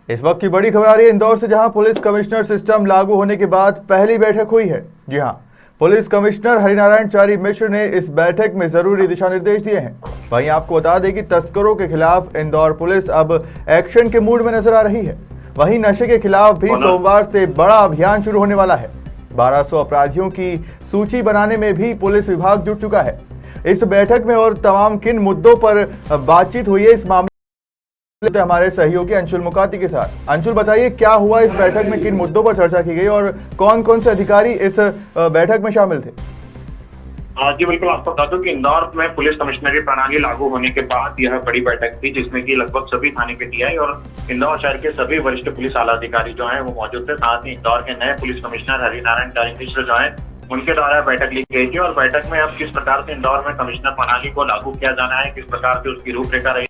इस वक्त की बड़ी खबर आ रही है इंदौर से, जहां पुलिस कमिश्नर सिस्टम लागू होने के बाद पहली बैठक हुई है। जी हां, पुलिस कमिश्नर हरिनारायण चारी मिश्र ने इस बैठक में जरूरी दिशा निर्देश दिए हैं। वहीं आपको बता दें कि तस्करों के खिलाफ इंदौर पुलिस अब एक्शन के मूड में नजर आ रही है। वहीं नशे के खिलाफ भी सोमवार से बड़ा अभियान शुरू होने वाला है। 1200 अपराधियों की सूची बनाने में भी पुलिस विभाग जुट चुका है। इस बैठक में और तमाम किन मुद्दों पर बातचीत हुई है, इस मामले हमारे सहयोगी अंशुल मुकाती के साथ। अंशुल, बताइए क्या हुआ इस बैठक में, किन मुद्दों पर चर्चा की गई और कौन कौन से अधिकारी इस बैठक में शामिल थे? जी बिल्कुल, आपको बता दूं कि इंदौर में पुलिस कमिश्नरी प्रणाली लागू होने के बाद यह बड़ी बैठक थी, जिसमें कि लगभग सभी थाने के टीआई और इंदौर शहर के सभी वरिष्ठ पुलिस आला अधिकारी जो हैं वो मौजूद थे। साथ ही इंदौर के नए पुलिस कमिश्नर हरिनारायण चारी मिश्र जो हैं उनके द्वारा बैठक ली गई थी। और बैठक में अब किस प्रकार से इंदौर में कमिश्नर प्रणाली को लागू किया जाना है, किस प्रकार से उसकी रूपरेखा रही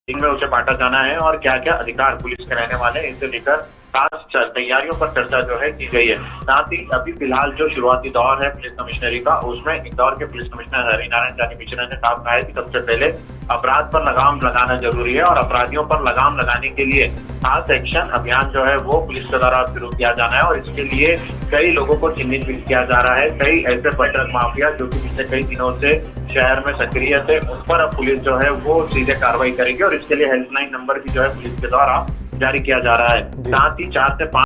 में उसे बांटा जाना है और क्या क्या अधिकार पुलिस के रहने वाले हैं, इसे लेकर खास तैयारियों पर चर्चा जो है की गई है। साथ ही अभी फिलहाल जो शुरुआती दौर है पुलिस कमिश्नरी का, उसमें इंदौर के पुलिस कमिश्नर हरिनारायण चारी मिश्र ने कहा है कि सबसे पहले अपराध पर लगाम लगाना जरूरी है और अपराधियों पर लगाम लगाने के लिए खास एक्शन अभियान जो है वो पुलिस के द्वारा शुरू किया जाना है। और इसके लिए कई लोगों को चिन्हित भी किया जा रहा है। कई ऐसे बटरक माफिया जो कि पिछले कई दिनों से शहर में सक्रिय थे, उन पर अब पुलिस जो है वो सीधे कार्रवाई करेगी और इसके लिए हेल्पलाइन नंबर भी जो है पुलिस के द्वारा जारी किया जा रहा है। साथ ही 4 से 5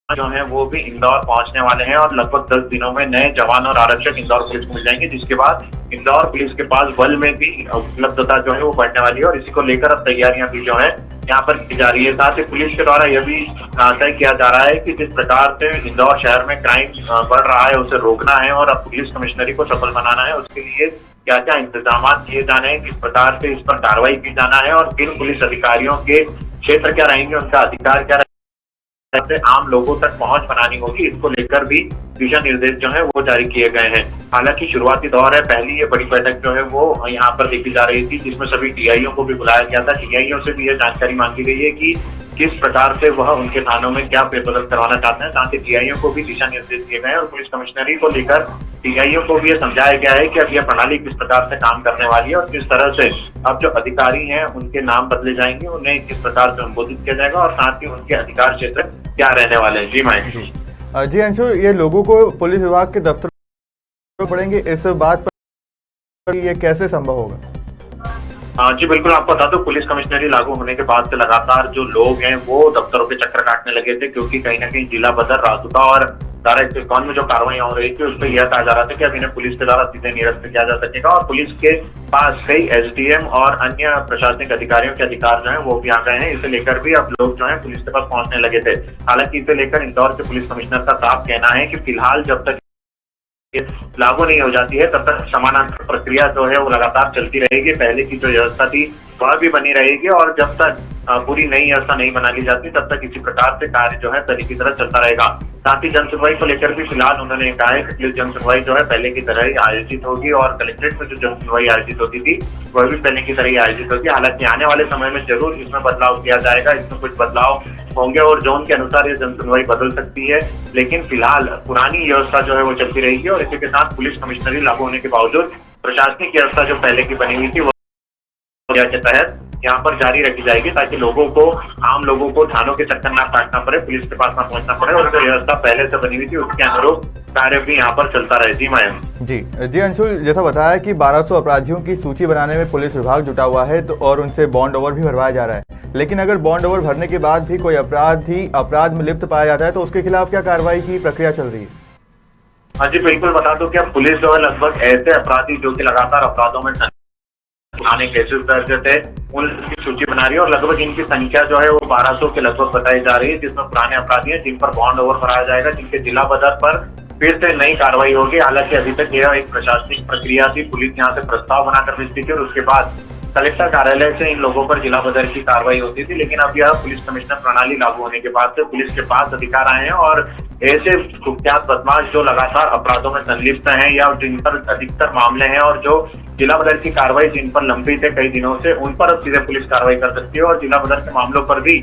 जो है वो भी इंदौर पहुंचने वाले हैं और लगभग 10 दिनों में नए जवान और आरक्षक इंदौर पुलिस को मिल जाएंगे, जिसके बाद इंदौर पुलिस के पास बल में भी उपलब्धता जो है वो बढ़ने वाली है। और इसी को लेकर अब तैयारियां भी जो है यहाँ पर की जा रही है। साथ ही पुलिस के द्वारा यह भी तय किया जा रहा है कि जिस प्रकार से इंदौर शहर में क्राइम बढ़ रहा है उसे रोकना है और अब पुलिस कमिश्नरी को सफल बनाना है, उसके लिए क्या क्या इंतजाम किए जाने हैं, किस प्रकार से इस पर कार्रवाई की जाना है और किन पुलिस अधिकारियों के क्षेत्र क्या रहेंगे, उनका अधिकार क्या से आम लोगों तक पहुंच बनानी होगी, इसको लेकर भी दिशा निर्देश जो है वो जारी किए गए हैं। हालांकि शुरुआती दौर है, पहली ये बड़ी बैठक जो है वो यहाँ पर देखी जा रही थी, जिसमें सभी टीआईओ को भी बुलाया गया था। टीआईओ से भी ये जानकारी मांगी गई है कि किस प्रकार से वह उनके थानों में क्या फेरबदल करवाना चाहते हैं। साथ ही टीआईओ को भी दिशा निर्देश दिए गए हैं और पुलिस कमिश्नरी को लेकर टीआईओ को भी ये समझाया गया है कि अब यह प्रणाली किस प्रकार से काम करने वाली है और किस तरह से अब जो अधिकारी हैं उनके नाम बदले जाएंगे, उन्हें किस प्रकार से संबोधित किया जाएगा और साथ ही उनके अधिकार क्षेत्र क्या रहने वाले हैं। जी माए जी अंशुल, ये लोगों को पुलिस विभाग के दफ्तर पड़ेंगे, इस बात पर ये कैसे संभव होगा? जी बिल्कुल, आपको बता दो पुलिस कमिश्नरी लागू होने के बाद से लगातार जो लोग हैं वो दफ्तरों के चक्कर काटने लगे थे, क्योंकि कहीं ना कहीं जिला बदर, रासुका और धारा 151 में जो कार्रवाई हो रही थी उस पर यह कहा जा रहा था कि अब इन्हें पुलिस के द्वारा सीधे निरस्त किया जा सकेगा। और पुलिस के पास कई एसडीएम और अन्य प्रशासनिक अधिकारियों के अधिकार जो है वो भी आ गए हैं। इसे लेकर भी अब लोग जो है पुलिस के पास पहुंचने लगे थे। हालांकि इसे लेकर इंदौर के पुलिस कमिश्नर का साफ कहना है कि फिलहाल जब तक लागू नहीं हो जाती है तब तक समानांतर प्रक्रिया जो है वो लगातार चलती रहेगी। पहले की जो व्यवस्था थी वह भी बनी रहेगी और जब तक पूरी नई व्यवस्था नहीं बना ली जाती तब तक इसी प्रकार से कार्य जो है पहले की तरह चलता रहेगा। साथ ही जनसुनवाई को लेकर भी फिलहाल उन्होंने कहा है कि पुलिस जनसुनवाई जो है पहले की तरह ही आयोजित होगी और कलेक्ट्रेट में जो जनसुनवाई आयोजित होती थी वह भी पहले की तरह ही आयोजित होगी। हालांकि आने वाले समय में जरूर इसमें बदलाव किया जाएगा, इसमें कुछ बदलाव होंगे और जोन के अनुसार ये जनसुनवाई बदल सकती है, लेकिन फिलहाल पुरानी व्यवस्था जो है वो चलती रहेगी। और इसी के साथ पुलिस कमिश्नरी लागू होने के बावजूद प्रशासनिक व्यवस्था जो पहले की बनी हुई थी वो के तहत यहाँ पर जारी रखी जाएगी, ताकि लोगों को, आम लोगों को थानों के चक्कर ना काटना पड़े, पुलिस के पास ना पहुंचना पड़े और जो व्यवस्था पहले से बनी हुई थी उसके अनुरूप कार्य भी यहाँ पर चलता रहे। जी मायम जी अंशुल, जैसा बताया कि 1200 अपराधियों की सूची बनाने में पुलिस विभाग जुटा हुआ है तो और उनसे बॉन्ड ओवर भी भरवाया जा रहा है, लेकिन अगर बॉन्ड ओवर भरने के बाद भी कोई अपराध में लिप्त पाया जाता है तो उसके खिलाफ क्या कार्रवाई की प्रक्रिया चल रही है? हाँ जी बिल्कुल, बता दो कि अब पुलिस जो है लगभग ऐसे अपराधी जो कि लगातार अपराधों में पुराने केसेस दर्ज थे उनकी सूची बना रही है और लगभग इनकी संख्या जो है वो 1200 के लगभग बताई जा रही है, जिसमें पुराने अपराधी हैं जिन पर बॉन्ड ओवर भराया जाएगा, जिनके जिला बदर पर फिर से नई कार्रवाई होगी। हालांकि अभी तक यह एक प्रशासनिक प्रक्रिया थी, पुलिस यहाँ से प्रस्ताव बनाकर भेजती थी और उसके बाद कलेक्टर कार्यालय से इन लोगों पर जिला बदर की कार्रवाई होती थी। लेकिन अब यह पुलिस कमिश्नर प्रणाली लागू होने के बाद से पुलिस के पास अधिकार आए हैं और ऐसे कुख्यात बदमाश जो लगातार अपराधों में संलिप्त हैं या जिन पर अधिकतर मामले हैं और जो जिला बदर की कार्रवाई जिन पर लंबित है कई दिनों से, उन पर अब सीधे पुलिस कार्रवाई कर सकती है और जिला बदर के मामलों पर भी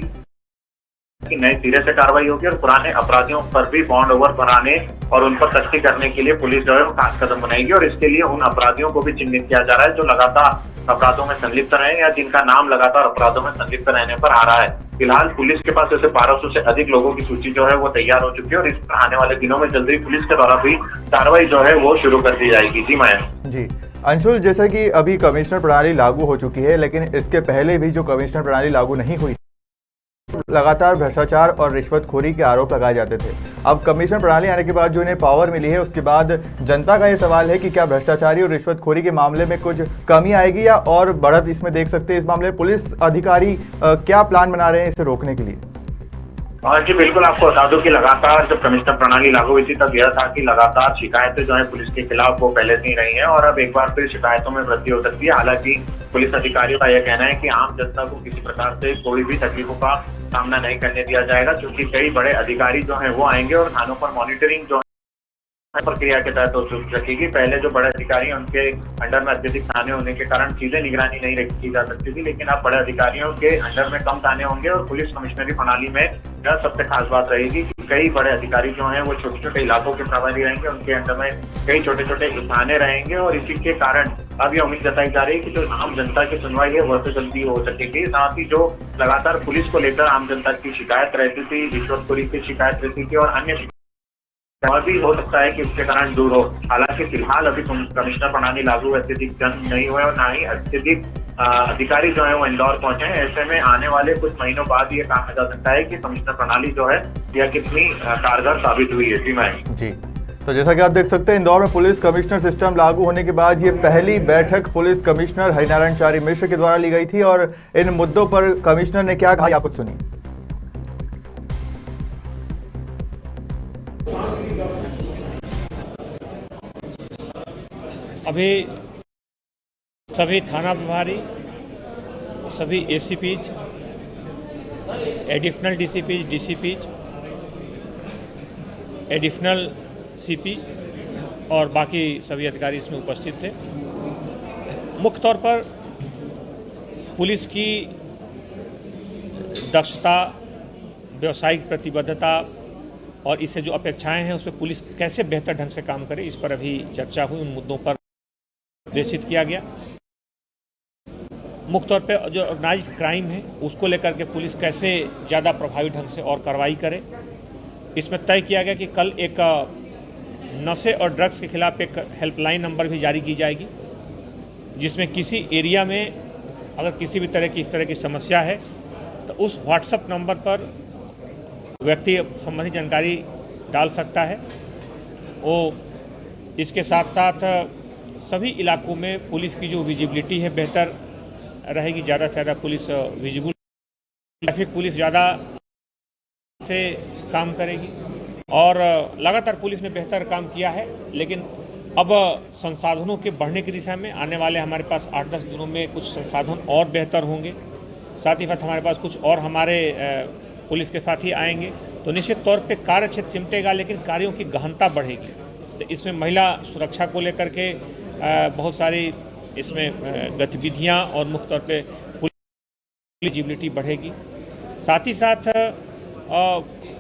कि नए सिरे से कार्रवाई होगी और पुराने अपराधियों पर भी बॉन्ड ओवर बनाने और उन पर सख्ती करने के लिए पुलिस जो है वो खास कदम बनाएगी और इसके लिए उन अपराधियों को भी चिन्हित किया जा रहा है जो लगातार अपराधों में संलिप्त रहे या जिनका नाम लगातार अपराधों में संलिप्त रहने पर आ रहा है। फिलहाल पुलिस के पास ऐसे 1200 से अधिक लोगों की सूची जो है वो तैयार हो चुकी है और इस पर आने वाले दिनों में जल्दी पुलिस के द्वारा भी कार्रवाई जो है वो शुरू कर दी जाएगी। जी मयंक। जी अंशुल, जैसा कि अभी कमिश्नर प्रणाली लागू हो चुकी है, लेकिन इसके पहले भी जो कमिश्नर प्रणाली लागू नहीं हुई, लगातार भ्रष्टाचार और रिश्वतखोरी के आरोप लगाए जाते थे। अब कमिश्नर प्रणाली आने के बाद जो इन्हें पावर मिली है, उसके बाद जनता का ये सवाल है कि क्या भ्रष्टाचारी और रिश्वतखोरी के मामले में कुछ कमी आएगी या और बढ़त इसमें देख सकते हैं। इस मामले में पुलिस अधिकारी क्या प्लान बना रहे हैं इसे रोकने के लिए? जी बिल्कुल, आपको बता दूं कि लगातार जब कमिश्नर प्रणाली लागू हुई थी तब यह था कि लगातार शिकायतें जो है पुलिस के खिलाफ वो पहले से ही रही हैं और अब एक बार फिर शिकायतों में वृद्धि हो सकती है। हालांकि पुलिस अधिकारियों का यह कहना है कि आम जनता को किसी प्रकार से कोई भी तकलीफों का सामना नहीं करने दिया जाएगा, क्योंकि कई बड़े अधिकारी जो है वो आएंगे और थानों पर मॉनिटरिंग जो प्रक्रिया के तहत हो सकेगी। पहले जो बड़े अधिकारी हैं उनके अंडर में अत्यधिक थाने होने के कारण सीधे निगरानी नहीं रखी जा सकती थी, लेकिन अब बड़े अधिकारियों के अंडर में कम थाने होंगे और पुलिस कमिश्नरी प्रणाली में यह सबसे खास बात रहेगी कि कई बड़े अधिकारी जो हैं वो छोटे छोटे इलाकों के प्रभारी रहेंगे, उनके अंडर में कई छोटे छोटे थाने रहेंगे और इसी के कारण अब यह उम्मीद जताई जा रही है कि जो आम जनता की सुनवाई है वह तो जल्दी हो सकेगी। साथ ही जो लगातार पुलिस को लेकर आम जनता की शिकायत रहती थी, रिश्वतखोरी की शिकायत रहती थी और अन्य और भी हो सकता है कि इसके कारण दूर हो। हालांकि फिलहाल अभी कमिश्नर प्रणाली लागू अत्यधिक जन नहीं हुए और ना ही अत्यधिक अधिकारी जो है वो इंदौर पहुंचे हैं। ऐसे में आने वाले कुछ महीनों बाद ये कहा जा सकता है कि कमिश्नर प्रणाली जो है यह कितनी कारगर साबित हुई है। जी मयंक। जी, तो जैसा कि आप देख सकते हैं, इंदौर में पुलिस कमिश्नर सिस्टम लागू होने के बाद ये पहली बैठक पुलिस कमिश्नर हरिनारायण चारी मिश्र के द्वारा ली गई थी और इन मुद्दों पर कमिश्नर ने क्या कहा, आप कुछ सुनिए। अभी सभी थाना प्रभारी, सभी ACPs, additional DCPs, DCPs, additional CP और बाकी सभी अधिकारी इसमें उपस्थित थे। मुख्य तौर पर पुलिस की दक्षता, व्यावसायिक प्रतिबद्धता और इससे जो अपेक्षाएं हैं उस पर पुलिस कैसे बेहतर ढंग से काम करे, इस पर अभी चर्चा हुई। उन मुद्दों पर निर्देशित किया गया। मुख्य तौर पे जो ऑर्गेनाइज्ड क्राइम है उसको लेकर के पुलिस कैसे ज़्यादा प्रभावी ढंग से और कार्रवाई करे, इसमें तय किया गया कि कल एक नशे और ड्रग्स के खिलाफ एक हेल्पलाइन नंबर भी जारी की जाएगी, जिसमें किसी एरिया में अगर किसी भी तरह की इस तरह की समस्या है तो उस व्हाट्सएप नंबर पर व्यक्ति संबंधित जानकारी डाल सकता है। वो इसके साथ साथ सभी इलाकों में पुलिस की जो विजिबिलिटी है बेहतर रहेगी, ज़्यादा से ज़्यादा पुलिस विजिबल, ट्रैफिक पुलिस ज़्यादा से काम करेगी और लगातार पुलिस ने बेहतर काम किया है। लेकिन अब संसाधनों के बढ़ने की दिशा में आने वाले हमारे पास 8-10 दिनों में कुछ संसाधन और बेहतर होंगे। साथ ही साथ हमारे पास कुछ और हमारे पुलिस के साथी आएंगे तो निश्चित तौर पे कार्य क्षेत्र सिमटेगा, लेकिन कार्यों की गहनता बढ़ेगी। तो इसमें महिला सुरक्षा को लेकर के बहुत सारी इसमें गतिविधियां और मुख्य तौर पे पुलिस एलिजिबिलिटी बढ़ेगी। साथ ही साथ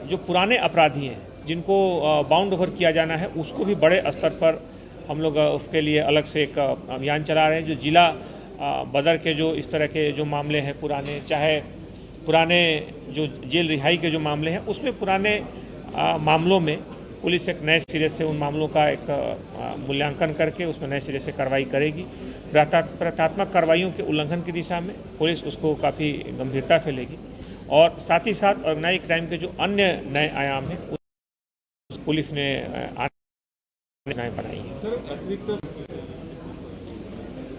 जो पुराने अपराधी हैं जिनको बाउंड ओवर किया जाना है उसको भी बड़े स्तर पर हम लोग उसके लिए अलग से एक अभियान चला रहे हैं। जो जिला बदर के जो इस तरह के जो मामले हैं पुराने, चाहे पुराने जो जेल रिहाई के जो मामले हैं, उसमें पुराने मामलों में पुलिस एक नए सिरे से उन मामलों का एक मूल्यांकन करके उसमें नए सिरे से कार्रवाई करेगी। प्रतात्मक कार्रवाइयों के उल्लंघन की दिशा में पुलिस उसको काफ़ी गंभीरता से लेगी और साथ ही साथ ऑर्गेनाइज्ड क्राइम के जो अन्य नए आयाम हैं उस पुलिस ने बनाई है।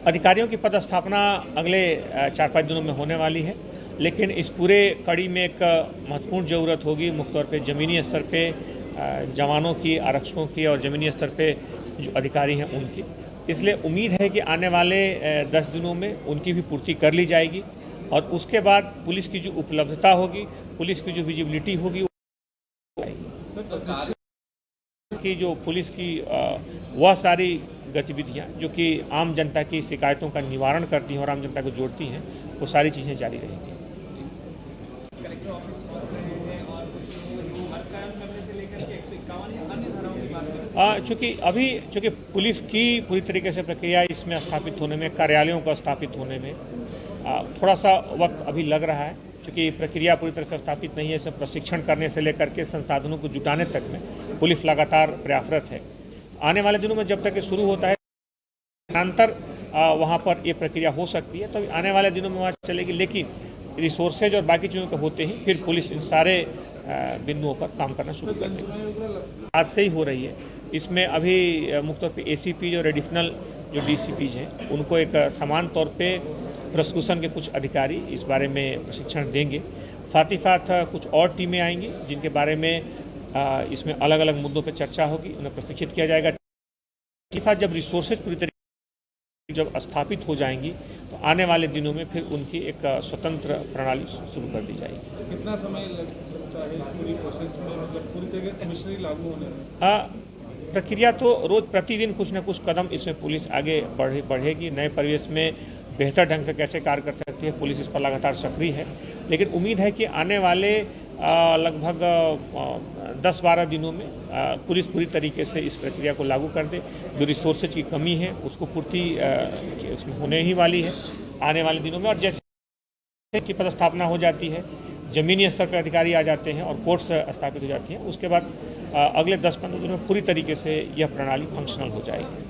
अधिकारियों की पदस्थापना अगले 4-5 दिनों में होने वाली है, लेकिन इस पूरे कड़ी में एक महत्वपूर्ण ज़रूरत होगी मुख्य तौर पे ज़मीनी स्तर पे जवानों की, आरक्षकों की और ज़मीनी स्तर पे जो अधिकारी हैं उनकी। इसलिए उम्मीद है कि आने वाले 10 दिनों में उनकी भी पूर्ति कर ली जाएगी और उसके बाद पुलिस की जो उपलब्धता होगी, पुलिस की जो विजिबिलिटी होगी कि जो पुलिस की वह सारी गतिविधियां जो कि आम जनता की शिकायतों का निवारण करती हैं और आम जनता को जोड़ती हैं, वो सारी चीज़ें जारी रहेंगी। चूँकि पुलिस की पूरी तरीके से प्रक्रिया इसमें स्थापित होने में, कार्यालयों को स्थापित होने में थोड़ा सा वक्त अभी लग रहा है, क्योंकि प्रक्रिया पूरी तरह से स्थापित नहीं है। इसे प्रशिक्षण करने से लेकर के संसाधनों को जुटाने तक में पुलिस लगातार प्रयासरत है। आने वाले दिनों में जब तक ये शुरू होता है अंतर वहाँ पर ये प्रक्रिया हो सकती है, तो आने वाले दिनों में वहाँ चलेगी, लेकिन रिसोर्सेज और बाकी चीज़ों के होते ही फिर पुलिस इन सारे बिंदुओं पर काम करना शुरू कर देगी। आज से ही हो रही है। इसमें अभी मुख्य तौर पर ACP और एडिशनल जो DCPs हैं उनको एक समान तौर पे प्रोसिक्यूशन के कुछ अधिकारी इस बारे में प्रशिक्षण देंगे। साथ ही साथ कुछ और टीमें आएंगी जिनके बारे में इसमें अलग अलग मुद्दों पर चर्चा होगी, उन्हें प्रशिक्षित किया जाएगा। जब रिसोर्सेज पूरी तरीके जब स्थापित हो जाएंगी तो आने वाले दिनों में फिर उनकी एक स्वतंत्र प्रणाली शुरू कर दी जाएगी। कितना समय लगता है पूरी प्रोसेस में, मतलब पूरी तरह कमिश्नरी लागू होने में? प्रक्रिया तो रोज प्रतिदिन कुछ न कुछ कदम इसमें पुलिस आगे बढ़ेगी। नए परिवेश में बेहतर ढंग से कैसे कार्य कर सकती है, पुलिस इस पर लगातार सक्रिय है। लेकिन उम्मीद है कि आने वाले लगभग 10-12 दिनों में पुलिस पूरी तरीके से इस प्रक्रिया को लागू कर दे। जो रिसोर्सेज की कमी है उसको पूर्ति उसमें होने ही वाली है आने वाले दिनों में। और जैसे की पदस्थापना हो जाती है, जमीनी स्तर पर अधिकारी आ जाते हैं और कोर्ट्स स्थापित हो जाती हैं, उसके बाद अगले 10-15 दिनों में पूरी तरीके से यह प्रणाली फंक्शनल हो जाएगी।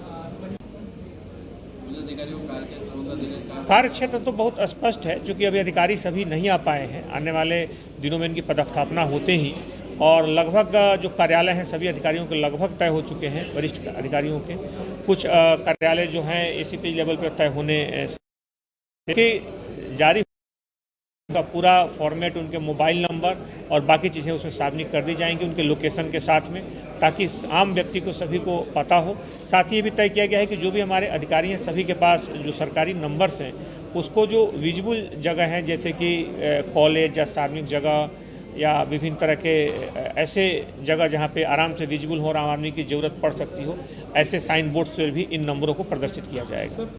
कार्य क्षेत्र तो बहुत स्पष्ट है, क्योंकि अभी अधिकारी सभी नहीं आ पाए हैं। आने वाले दिनों में इनकी पदस्थापना होते ही और लगभग जो कार्यालय हैं सभी अधिकारियों के लगभग तय हो चुके हैं, वरिष्ठ अधिकारियों के। कुछ कार्यालय जो हैं ACP लेवल पर तय होने जारी का पूरा फॉर्मेट, उनके मोबाइल नंबर और बाकी चीज़ें उसमें सार्वजनिक कर दी जाएंगी उनके लोकेशन के साथ में, ताकि आम व्यक्ति को सभी को पता हो। साथ ही ये भी तय किया गया है कि जो भी हमारे अधिकारी हैं सभी के पास जो सरकारी नंबर्स हैं उसको जो विजिबल जगह हैं, जैसे कि कॉलेज या सार्वजनिक जगह या विभिन्न तरह के ऐसे जगह जहाँ पे आराम से विजिबल हो और आम आदमी की ज़रूरत पड़ सकती हो, ऐसे साइन बोर्ड्स पर भी इन नंबरों को प्रदर्शित किया जाएगा।